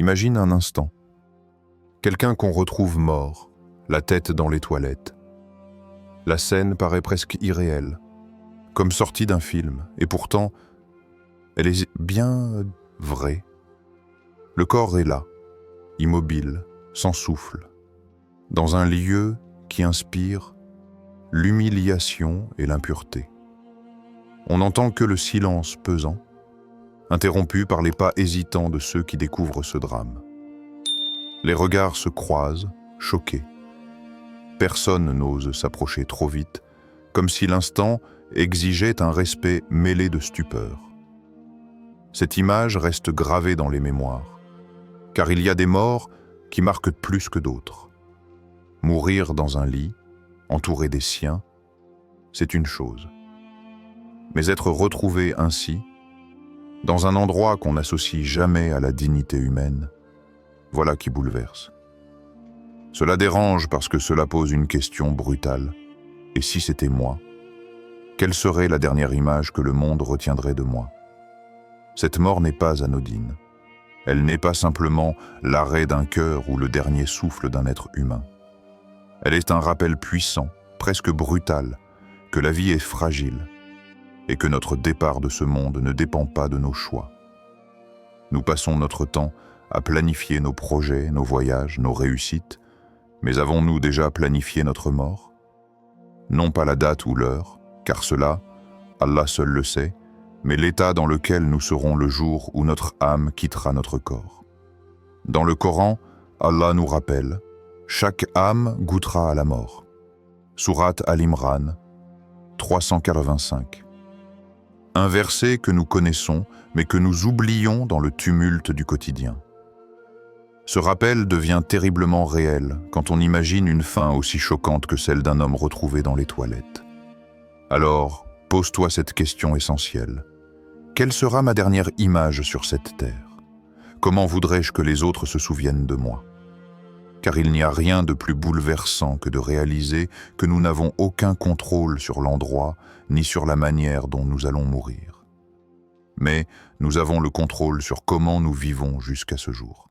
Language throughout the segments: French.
Imagine un instant. Quelqu'un qu'on retrouve mort, la tête dans les toilettes. La scène paraît presque irréelle, comme sortie d'un film, et pourtant, elle est bien vraie. Le corps est là, immobile, sans souffle, dans un lieu qui inspire l'humiliation et l'impureté. On n'entend que le silence pesant, interrompu par les pas hésitants de ceux qui découvrent ce drame. Les regards se croisent, choqués. Personne n'ose s'approcher trop vite, comme si l'instant exigeait un respect mêlé de stupeur. Cette image reste gravée dans les mémoires, car il y a des morts qui marquent plus que d'autres. Mourir dans un lit, entouré des siens, c'est une chose. Mais être retrouvé ainsi, dans un endroit qu'on n'associe jamais à la dignité humaine, voilà qui bouleverse. Cela dérange parce que cela pose une question brutale. Et si c'était moi, quelle serait la dernière image que le monde retiendrait de moi? Cette mort n'est pas anodine. Elle n'est pas simplement l'arrêt d'un cœur ou le dernier souffle d'un être humain. Elle est un rappel puissant, presque brutal, que la vie est fragile et que notre départ de ce monde ne dépend pas de nos choix. Nous passons notre temps à planifier nos projets, nos voyages, nos réussites, mais avons-nous déjà planifié notre mort? Non pas la date ou l'heure, car cela, Allah seul le sait, mais l'état dans lequel nous serons le jour où notre âme quittera notre corps. Dans le Coran, Allah nous rappelle « Chaque âme goûtera à la mort ». Sourate Al-Imran, 385. Un verset que nous connaissons, mais que nous oublions dans le tumulte du quotidien. Ce rappel devient terriblement réel quand on imagine une fin aussi choquante que celle d'un homme retrouvé dans les toilettes. Alors, pose-toi cette question essentielle. Quelle sera ma dernière image sur cette terre? Comment voudrais-je que les autres se souviennent de moi? Car il n'y a rien de plus bouleversant que de réaliser que nous n'avons aucun contrôle sur l'endroit ni sur la manière dont nous allons mourir. Mais nous avons le contrôle sur comment nous vivons jusqu'à ce jour.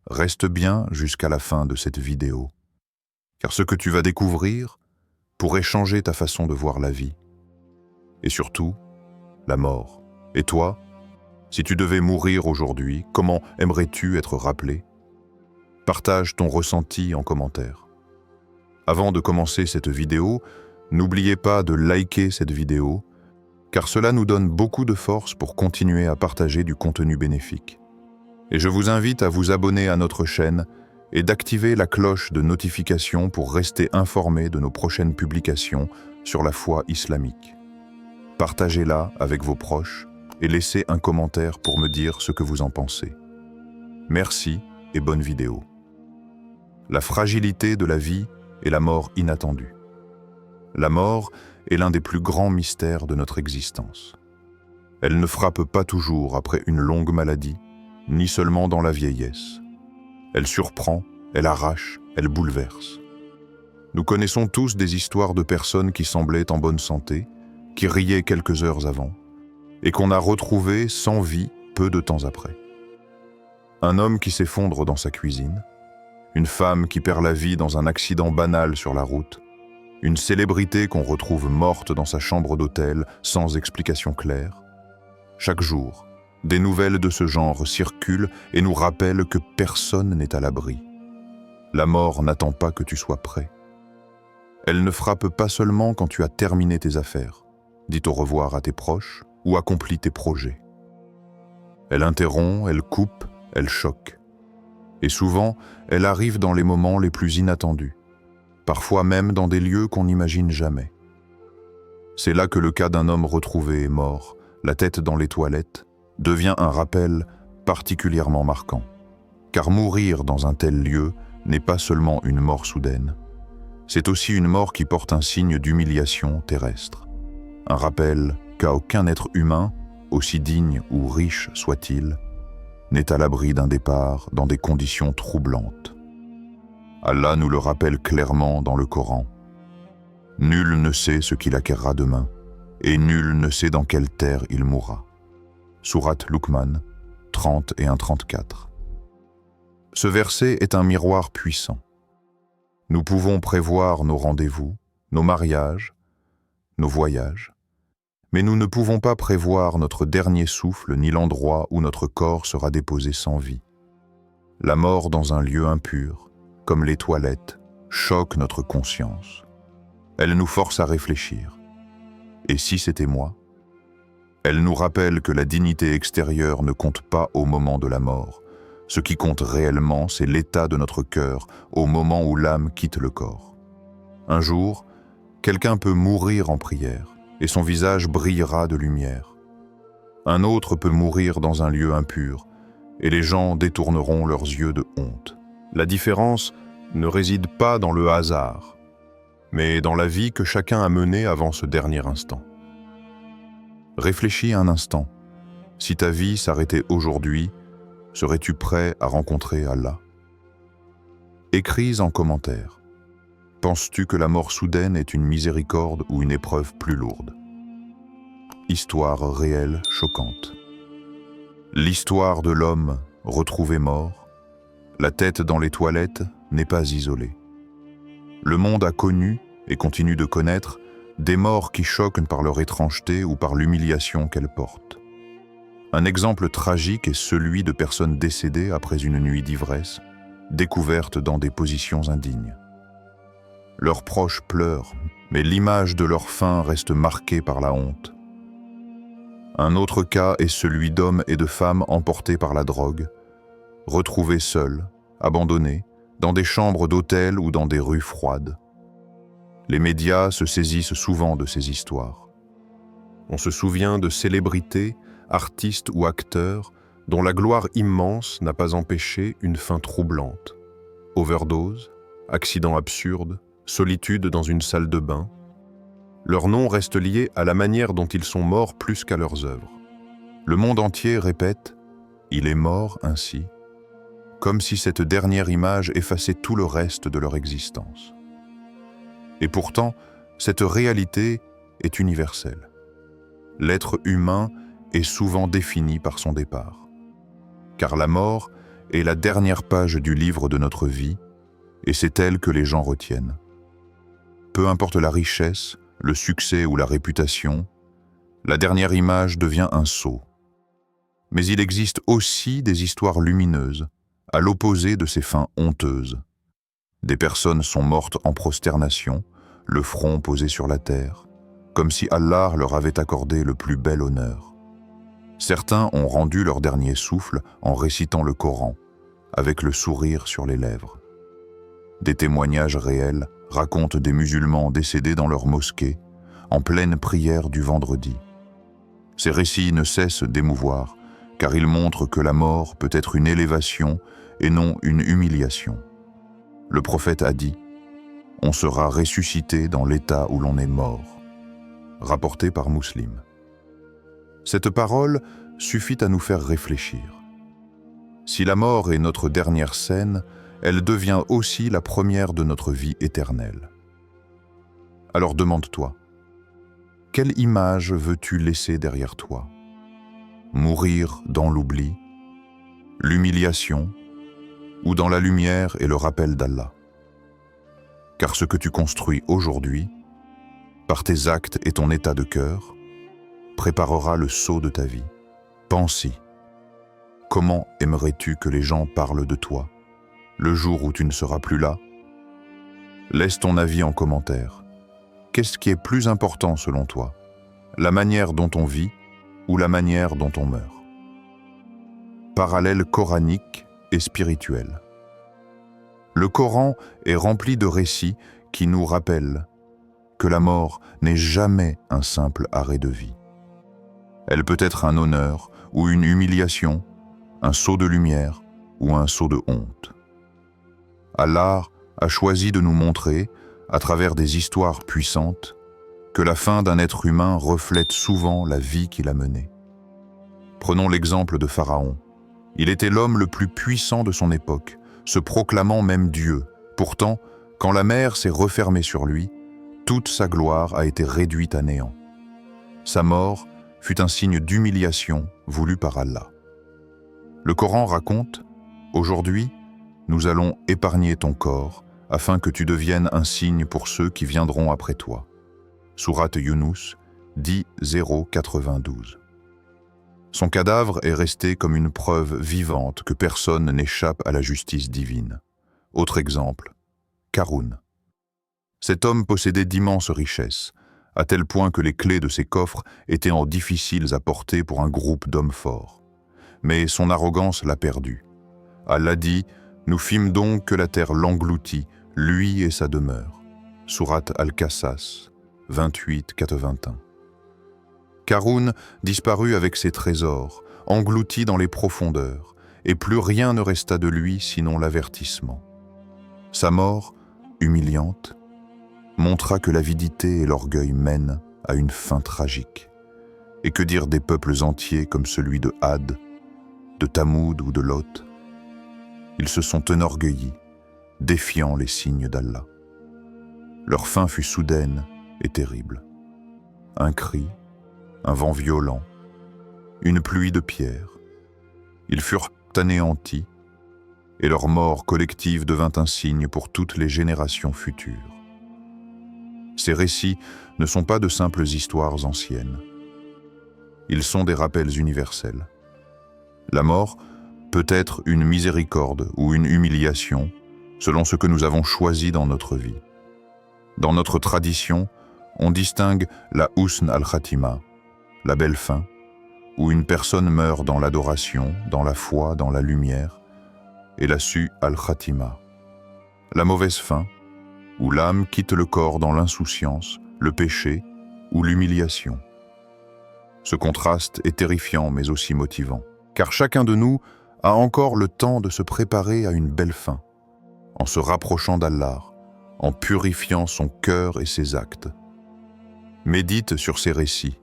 Reste bien jusqu'à la fin de cette vidéo, car ce que tu vas découvrir pourrait changer ta façon de voir la vie. Et surtout, la mort. Et toi, si tu devais mourir aujourd'hui, comment aimerais-tu être rappelé? Partage ton ressenti en commentaire. Avant de commencer cette vidéo, n'oubliez pas de liker cette vidéo, car cela nous donne beaucoup de force pour continuer à partager du contenu bénéfique. Et je vous invite à vous abonner à notre chaîne et d'activer la cloche de notification pour rester informé de nos prochaines publications sur la foi islamique. Partagez-la avec vos proches et laissez un commentaire pour me dire ce que vous en pensez. Merci et bonne vidéo. La fragilité de la vie et la mort inattendue. La mort est l'un des plus grands mystères de notre existence. Elle ne frappe pas toujours après une longue maladie, ni seulement dans la vieillesse. Elle surprend, elle arrache, elle bouleverse. Nous connaissons tous des histoires de personnes qui semblaient en bonne santé, qui riaient quelques heures avant, et qu'on a retrouvées sans vie peu de temps après. Un homme qui s'effondre dans sa cuisine, une femme qui perd la vie dans un accident banal sur la route, une célébrité qu'on retrouve morte dans sa chambre d'hôtel sans explication claire. Chaque jour, des nouvelles de ce genre circulent et nous rappellent que personne n'est à l'abri. La mort n'attend pas que tu sois prêt. Elle ne frappe pas seulement quand tu as terminé tes affaires, dit au revoir à tes proches ou accompli tes projets. Elle interrompt, elle coupe, elle choque. Et souvent, elle arrive dans les moments les plus inattendus, parfois même dans des lieux qu'on n'imagine jamais. C'est là que le cas d'un homme retrouvé mort, la tête dans les toilettes, devient un rappel particulièrement marquant. Car mourir dans un tel lieu n'est pas seulement une mort soudaine, c'est aussi une mort qui porte un signe d'humiliation terrestre. Un rappel qu'à aucun être humain, aussi digne ou riche soit-il, n'est à l'abri d'un départ dans des conditions troublantes. Allah nous le rappelle clairement dans le Coran. Nul ne sait ce qu'il acquérera demain, et nul ne sait dans quelle terre il mourra. Sourate Luqman 30 et 1-34. Ce verset est un miroir puissant. Nous pouvons prévoir nos rendez-vous, nos mariages, nos voyages, mais nous ne pouvons pas prévoir notre dernier souffle ni l'endroit où notre corps sera déposé sans vie. La mort dans un lieu impur, comme les toilettes, choque notre conscience. Elle nous force à réfléchir. Et si c'était moi ? Elle nous rappelle que la dignité extérieure ne compte pas au moment de la mort. Ce qui compte réellement, c'est l'état de notre cœur au moment où l'âme quitte le corps. Un jour, quelqu'un peut mourir en prière et son visage brillera de lumière. Un autre peut mourir dans un lieu impur et les gens détourneront leurs yeux de honte. La différence ne réside pas dans le hasard, mais dans la vie que chacun a menée avant ce dernier instant. Réfléchis un instant. Si ta vie s'arrêtait aujourd'hui, serais-tu prêt à rencontrer Allah ? Écris en commentaire. Penses-tu que la mort soudaine est une miséricorde ou une épreuve plus lourde ? Histoire réelle choquante. L'histoire de l'homme retrouvé mort, la tête dans les toilettes, n'est pas isolée. Le monde a connu, et continue de connaître, des morts qui choquent par leur étrangeté ou par l'humiliation qu'elles portent. Un exemple tragique est celui de personnes décédées après une nuit d'ivresse, découvertes dans des positions indignes. Leurs proches pleurent, mais l'image de leur fin reste marquée par la honte. Un autre cas est celui d'hommes et de femmes emportés par la drogue, retrouvés seuls, abandonnés, dans des chambres d'hôtel ou dans des rues froides. Les médias se saisissent souvent de ces histoires. On se souvient de célébrités, artistes ou acteurs dont la gloire immense n'a pas empêché une fin troublante. Overdose, accident absurde, solitude dans une salle de bain. Leurs noms restent liés à la manière dont ils sont morts plus qu'à leurs œuvres. Le monde entier répète « Il est mort ainsi », comme si cette dernière image effaçait tout le reste de leur existence. Et pourtant, cette réalité est universelle. L'être humain est souvent défini par son départ. Car la mort est la dernière page du livre de notre vie, et c'est elle que les gens retiennent. Peu importe la richesse, le succès ou la réputation, la dernière image devient un sceau. Mais il existe aussi des histoires lumineuses, à l'opposé de ces fins honteuses. Des personnes sont mortes en prosternation, le front posé sur la terre, comme si Allah leur avait accordé le plus bel honneur. Certains ont rendu leur dernier souffle en récitant le Coran, avec le sourire sur les lèvres. Des témoignages réels racontent des musulmans décédés dans leur mosquée, en pleine prière du vendredi. Ces récits ne cessent d'émouvoir, car ils montrent que la mort peut être une élévation et non une humiliation. Le prophète a dit « On sera ressuscité dans l'état où l'on est mort », rapporté par Muslim. Cette parole suffit à nous faire réfléchir. Si la mort est notre dernière scène, elle devient aussi la première de notre vie éternelle. Alors demande-toi, quelle image veux-tu laisser derrière toi ? Mourir dans l'oubli, l'humiliation, ou dans la lumière et le rappel d'Allah. Car ce que tu construis aujourd'hui, par tes actes et ton état de cœur, préparera le sceau de ta vie. Pense-y. Comment aimerais-tu que les gens parlent de toi, le jour où tu ne seras plus là ? Laisse ton avis en commentaire. Qu'est-ce qui est plus important selon toi ? La manière dont on vit ou la manière dont on meurt ? Parallèle coranique et spirituel. Le Coran est rempli de récits qui nous rappellent que la mort n'est jamais un simple arrêt de vie. Elle peut être un honneur ou une humiliation, un saut de lumière ou un saut de honte. Allah a choisi de nous montrer, à travers des histoires puissantes, que la fin d'un être humain reflète souvent la vie qu'il a menée. Prenons l'exemple de Pharaon. Il était l'homme le plus puissant de son époque, se proclamant même Dieu. Pourtant, quand la mer s'est refermée sur lui, toute sa gloire a été réduite à néant. Sa mort fut un signe d'humiliation voulu par Allah. Le Coran raconte « Aujourd'hui, nous allons épargner ton corps afin que tu deviennes un signe pour ceux qui viendront après toi. » Sourate Yunus 10:092. Son cadavre est resté comme une preuve vivante que personne n'échappe à la justice divine. Autre exemple, Qarûn. Cet homme possédait d'immenses richesses, à tel point que les clés de ses coffres étaient en difficiles à porter pour un groupe d'hommes forts. Mais son arrogance l'a perdu. Allah dit « Nous fîmes donc que la terre l'engloutit, lui et sa demeure. » Sourate Al-Qasas 28:81. Qarûn disparut avec ses trésors, englouti dans les profondeurs, et plus rien ne resta de lui sinon l'avertissement. Sa mort, humiliante, montra que l'avidité et l'orgueil mènent à une fin tragique. Et que dire des peuples entiers comme celui de Had, de Thamoud ou de Lot? Ils se sont enorgueillis, défiant les signes d'Allah. Leur fin fut soudaine et terrible. Un cri, un vent violent, une pluie de pierres. Ils furent anéantis, et leur mort collective devint un signe pour toutes les générations futures. Ces récits ne sont pas de simples histoires anciennes. Ils sont des rappels universels. La mort peut être une miséricorde ou une humiliation, selon ce que nous avons choisi dans notre vie. Dans notre tradition, on distingue la husn al-khatima, la belle fin, où une personne meurt dans l'adoration, dans la foi, dans la lumière, et la su al-khatima, la mauvaise fin, où l'âme quitte le corps dans l'insouciance, le péché ou l'humiliation. Ce contraste est terrifiant mais aussi motivant, car chacun de nous a encore le temps de se préparer à une belle fin, en se rapprochant d'Allah, en purifiant son cœur et ses actes. Médite sur ces récits.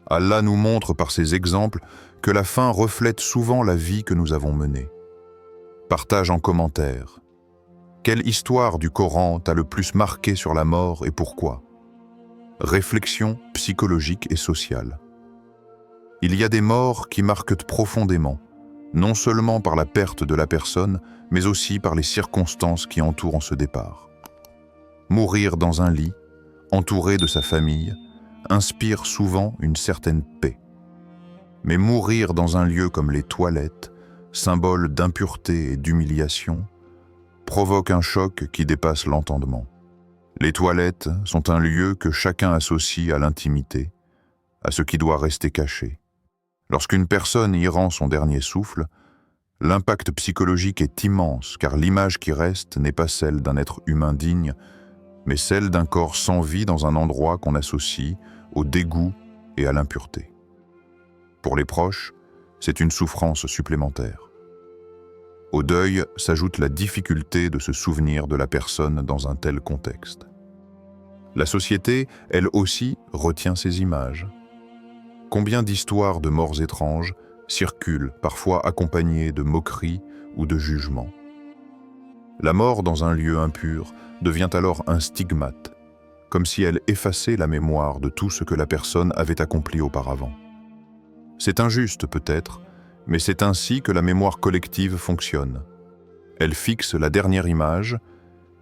Allah nous montre par ces exemples que la fin reflète souvent la vie que nous avons menée. Partage en commentaire. Quelle histoire du Coran t'a le plus marqué sur la mort et pourquoi? Réflexion psychologique et sociale. Il y a des morts qui marquent profondément, non seulement par la perte de la personne, mais aussi par les circonstances qui entourent ce départ. Mourir dans un lit, entouré de sa famille, inspire souvent une certaine paix. Mais mourir dans un lieu comme les toilettes, symbole d'impureté et d'humiliation, provoque un choc qui dépasse l'entendement. Les toilettes sont un lieu que chacun associe à l'intimité, à ce qui doit rester caché. Lorsqu'une personne y rend son dernier souffle, l'impact psychologique est immense car l'image qui reste n'est pas celle d'un être humain digne, mais celle d'un corps sans vie dans un endroit qu'on associe au dégoût et à l'impureté. Pour les proches, c'est une souffrance supplémentaire. Au deuil s'ajoute la difficulté de se souvenir de la personne dans un tel contexte. La société, elle aussi, retient ces images. Combien d'histoires de morts étranges circulent, parfois accompagnées de moqueries ou de jugements. La mort dans un lieu impur devient alors un stigmate, comme si elle effaçait la mémoire de tout ce que la personne avait accompli auparavant. C'est injuste peut-être, mais c'est ainsi que la mémoire collective fonctionne. Elle fixe la dernière image,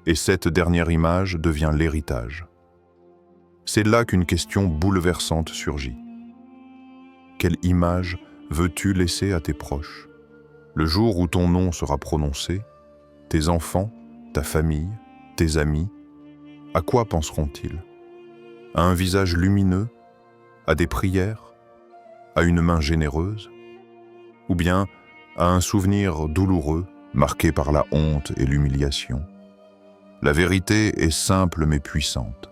et cette dernière image devient l'héritage. C'est là qu'une question bouleversante surgit. Quelle image veux-tu laisser à tes proches? Le jour où ton nom sera prononcé, tes enfants, ta famille, tes amis, à quoi penseront-ils? À un visage lumineux? À des prières? À une main généreuse? Ou bien à un souvenir douloureux, marqué par la honte et l'humiliation? La vérité est simple mais puissante.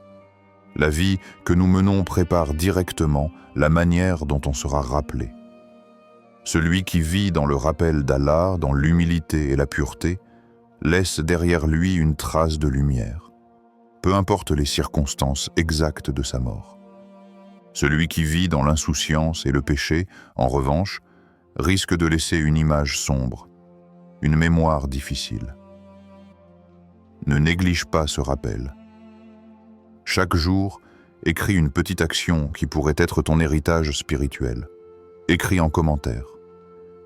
La vie que nous menons prépare directement la manière dont on sera rappelé. Celui qui vit dans le rappel d'Allah, dans l'humilité et la pureté, laisse derrière lui une trace de lumière, peu importe les circonstances exactes de sa mort. Celui qui vit dans l'insouciance et le péché, en revanche, risque de laisser une image sombre, une mémoire difficile. Ne néglige pas ce rappel. Chaque jour Écris une petite action qui pourrait être ton héritage spirituel. Écris en commentaire.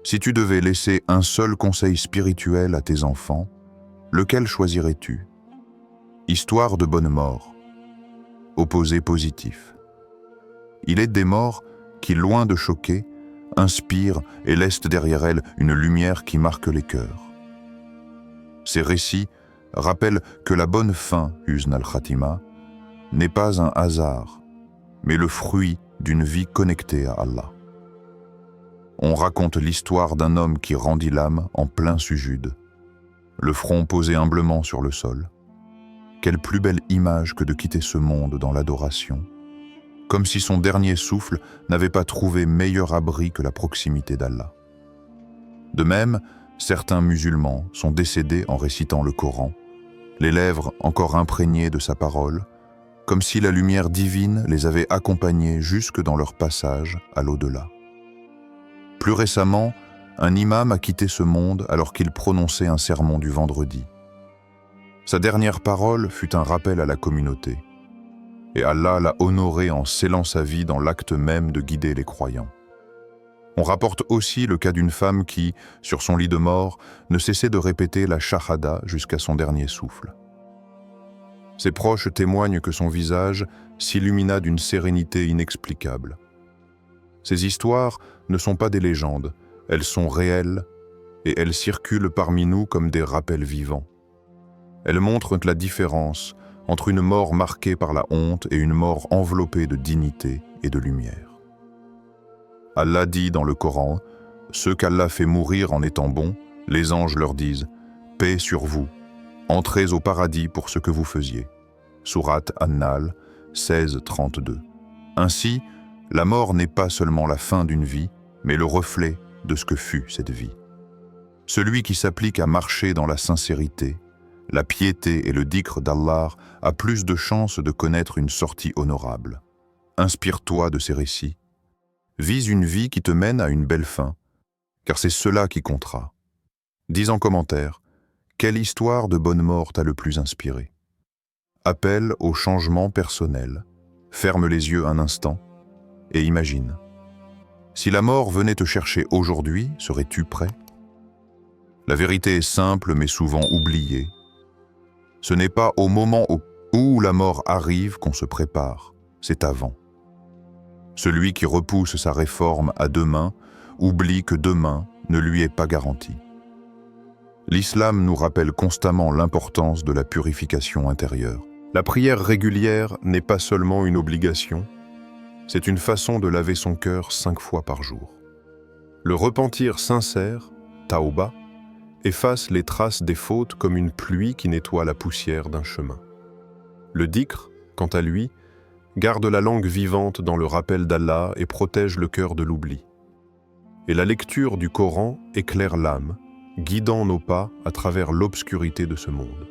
Si tu devais laisser un seul conseil spirituel à tes enfants, lequel choisirais-tu? Histoire de bonne mort. Opposé positif. Il est des morts qui, loin de choquer, inspirent et laissent derrière elles une lumière qui marque les cœurs. Ces récits rappellent que la bonne fin, Husn al-Khatima, n'est pas un hasard, mais le fruit d'une vie connectée à Allah. On raconte l'histoire d'un homme qui rendit l'âme en plein sujude, le front posé humblement sur le sol. Quelle plus belle image que de quitter ce monde dans l'adoration, comme si son dernier souffle n'avait pas trouvé meilleur abri que la proximité d'Allah. De même, certains musulmans sont décédés en récitant le Coran, les lèvres encore imprégnées de sa parole, comme si la lumière divine les avait accompagnés jusque dans leur passage à l'au-delà. Plus récemment, un imam a quitté ce monde alors qu'il prononçait un sermon du vendredi. Sa dernière parole fut un rappel à la communauté, et Allah l'a honoré en scellant sa vie dans l'acte même de guider les croyants. On rapporte aussi le cas d'une femme qui, sur son lit de mort, ne cessait de répéter la shahada jusqu'à son dernier souffle. Ses proches témoignent que son visage s'illumina d'une sérénité inexplicable. Ces histoires ne sont pas des légendes, elles sont réelles et elles circulent parmi nous comme des rappels vivants. Elles montrent la différence entre une mort marquée par la honte et une mort enveloppée de dignité et de lumière. Allah dit dans le Coran, « Ceux qu'Allah fait mourir en étant bons, les anges leur disent « Paix sur vous, entrez au paradis pour ce que vous faisiez. » Sourate An-Nahl 16:32. Ainsi, la mort n'est pas seulement la fin d'une vie, mais le reflet de ce que fut cette vie. Celui qui s'applique à marcher dans la sincérité, la piété et le dhikr d'Allah a plus de chances de connaître une sortie honorable. Inspire-toi de ces récits. Vise une vie qui te mène à une belle fin, car c'est cela qui comptera. Dis en commentaire, quelle histoire de bonne mort t'a le plus inspiré? Appelle au changement personnel, ferme les yeux un instant et imagine. Si la mort venait te chercher aujourd'hui, serais-tu prêt? La vérité est simple mais souvent oubliée. Ce n'est pas au moment où la mort arrive qu'on se prépare, c'est avant. Celui qui repousse sa réforme à demain oublie que demain ne lui est pas garanti. L'islam nous rappelle constamment l'importance de la purification intérieure. La prière régulière n'est pas seulement une obligation, c'est une façon de laver son cœur 5 fois par jour. Le repentir sincère, tauba, efface les traces des fautes comme une pluie qui nettoie la poussière d'un chemin. Le dhikr, quant à lui, garde la langue vivante dans le rappel d'Allah et protège le cœur de l'oubli. Et la lecture du Coran éclaire l'âme, guidant nos pas à travers l'obscurité de ce monde.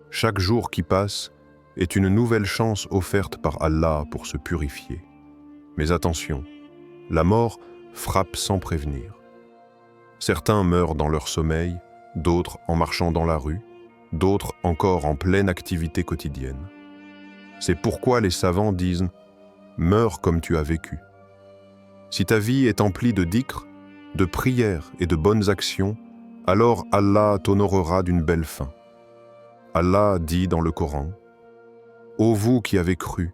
Chaque jour qui passe est une nouvelle chance offerte par Allah pour se purifier. Mais attention, la mort frappe sans prévenir. Certains meurent dans leur sommeil, d'autres en marchant dans la rue, d'autres encore en pleine activité quotidienne. C'est pourquoi les savants disent « Meurs comme tu as vécu ». Si ta vie est emplie de dhikr, de prières et de bonnes actions, alors Allah t'honorera d'une belle fin. Allah dit dans le Coran « Ô vous qui avez cru,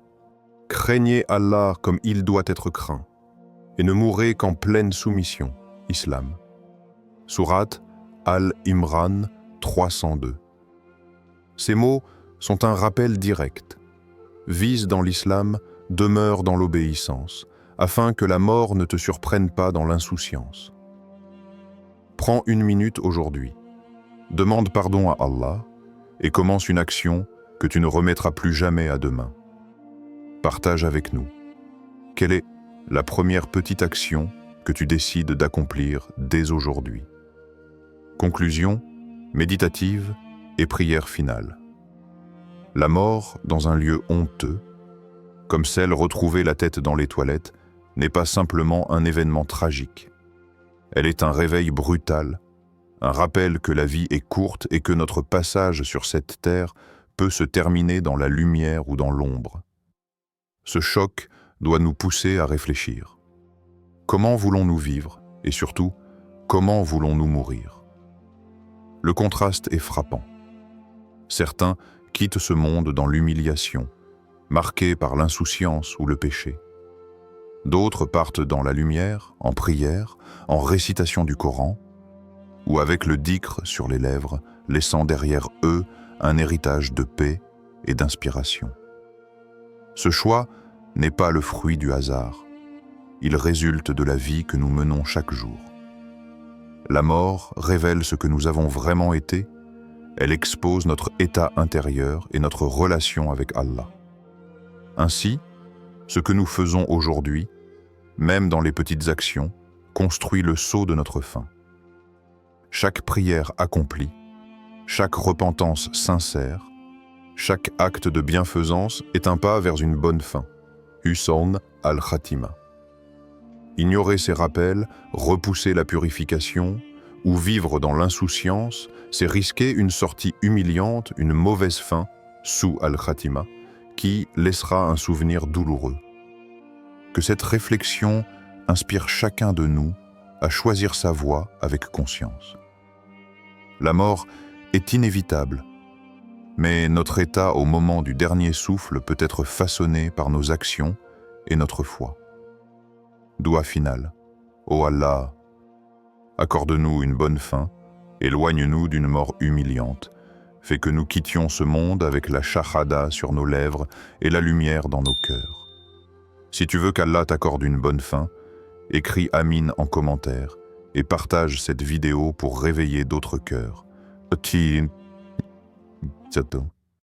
craignez Allah comme il doit être craint, et ne mourrez qu'en pleine soumission. » Islam. Sourate Al-Imran 302. Ces mots sont un rappel direct. Vise dans l'islam, demeure dans l'obéissance, afin que la mort ne te surprenne pas dans l'insouciance. Prends 1 minute aujourd'hui, demande pardon à Allah et commence une action que tu ne remettras plus jamais à demain. Partage avec nous. Quelle est la première petite action que tu décides d'accomplir dès aujourd'hui? Conclusion, méditative et prière finale. La mort dans un lieu honteux, comme celle retrouvée la tête dans les toilettes, n'est pas simplement un événement tragique. Elle est un réveil brutal, un rappel que la vie est courte et que notre passage sur cette terre peut se terminer dans la lumière ou dans l'ombre. Ce choc doit nous pousser à réfléchir. Comment voulons-nous vivre et surtout, comment voulons-nous mourir? Le contraste est frappant. Certains quittent ce monde dans l'humiliation, marqués par l'insouciance ou le péché. D'autres partent dans la lumière, en prière, en récitation du Coran, ou avec le dhikr sur les lèvres, laissant derrière eux un héritage de paix et d'inspiration. Ce choix n'est pas le fruit du hasard. Il résulte de la vie que nous menons chaque jour. La mort révèle ce que nous avons vraiment été. Elle expose notre état intérieur et notre relation avec Allah. Ainsi, ce que nous faisons aujourd'hui, même dans les petites actions, construit le sceau de notre fin. Chaque prière accomplie, chaque repentance sincère, chaque acte de bienfaisance est un pas vers une bonne fin. Husn al-Khatima. Ignorer ces rappels, repousser la purification ou vivre dans l'insouciance, c'est risquer une sortie humiliante, une mauvaise fin, sous al-Khatima, qui laissera un souvenir douloureux. Que cette réflexion inspire chacun de nous à choisir sa voie avec conscience. La mort est inévitable, mais notre état au moment du dernier souffle peut être façonné par nos actions et notre foi. Doua finale. Ô Allah, accorde-nous une bonne fin, éloigne-nous d'une mort humiliante, fais que nous quittions ce monde avec la shahada sur nos lèvres et la lumière dans nos cœurs. Si tu veux qu'Allah t'accorde une bonne fin, écris Amin en commentaire et partage cette vidéo pour réveiller d'autres cœurs.